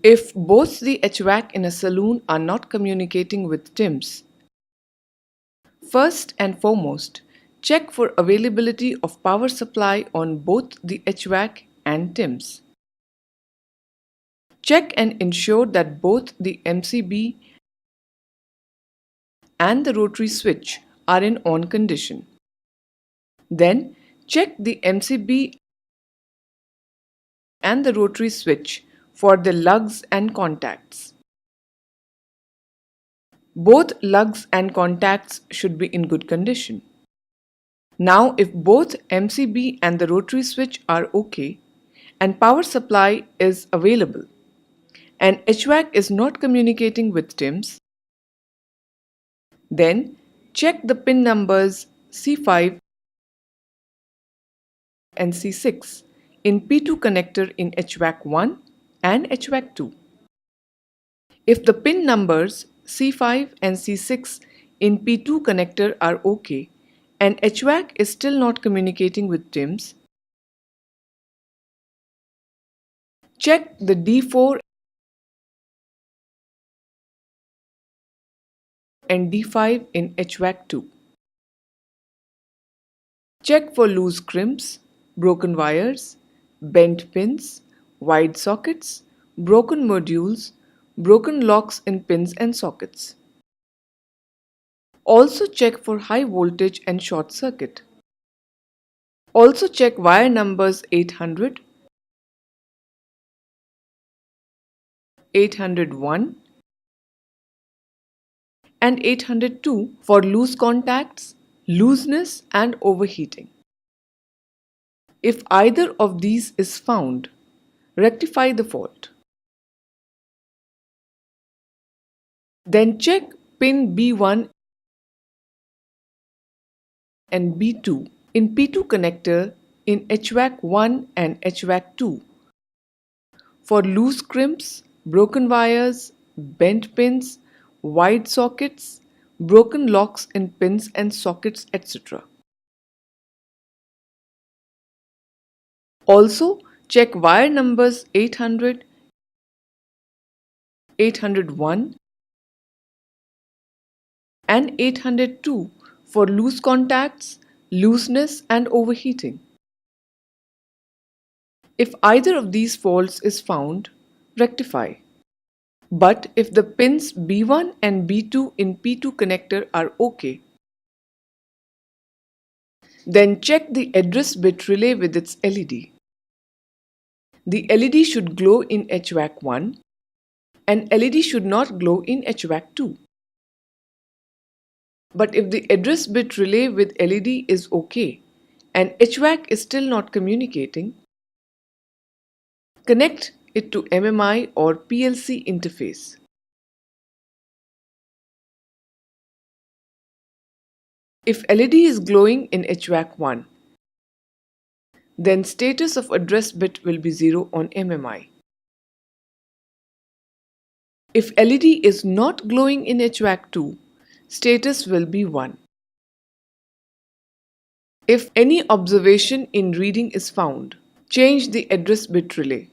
If both the HVAC in a saloon are not communicating with TIMS, first and foremost, check for availability of power supply on both the HVAC and TIMS. Check and ensure that both the MCB and the rotary switch are in on condition. Then check the MCB and the rotary switch for the lugs and contacts. Both lugs and contacts should be in good condition. Now, if both MCB and the rotary switch are okay and power supply is available and HVAC is not communicating with TIMS, then check the pin numbers C5 and C6 in P2 connector in HVAC 1 and HVAC 2. If the pin numbers C5 and C6 in P2 connector are okay and HVAC is still not communicating with TIMS, check the D4 and D5 in HVAC 2. Check for loose crimps, broken wires, bent pins, wide sockets, broken modules, broken locks in pins and sockets. Also check for high voltage and short circuit. Also check wire numbers 800, 801 and 802 for loose contacts, looseness and overheating. If either of these is found, rectify the fault. Then check pin B1 and B2 in P2 connector in HVAC 1 and HVAC 2 for loose crimps, broken wires, bent pins, wide sockets, broken locks in pins and sockets, etc. Also, check wire numbers 800, 801 and 802 for loose contacts, looseness and overheating. If either of these faults is found, rectify. But if the pins B1 and B2 in P2 connector are okay, then check the address bit relay with its LED. The LED should glow in HVAC 1 and LED should not glow in HVAC 2. But if the address bit relay with LED is okay and HVAC is still not communicating, connect it to MMI or PLC interface. If LED is glowing in HVAC 1, then status of address bit will be 0 on MMI. If LED is not glowing in HVAC 2, status will be 1. If any observation in reading is found, change the address bit relay.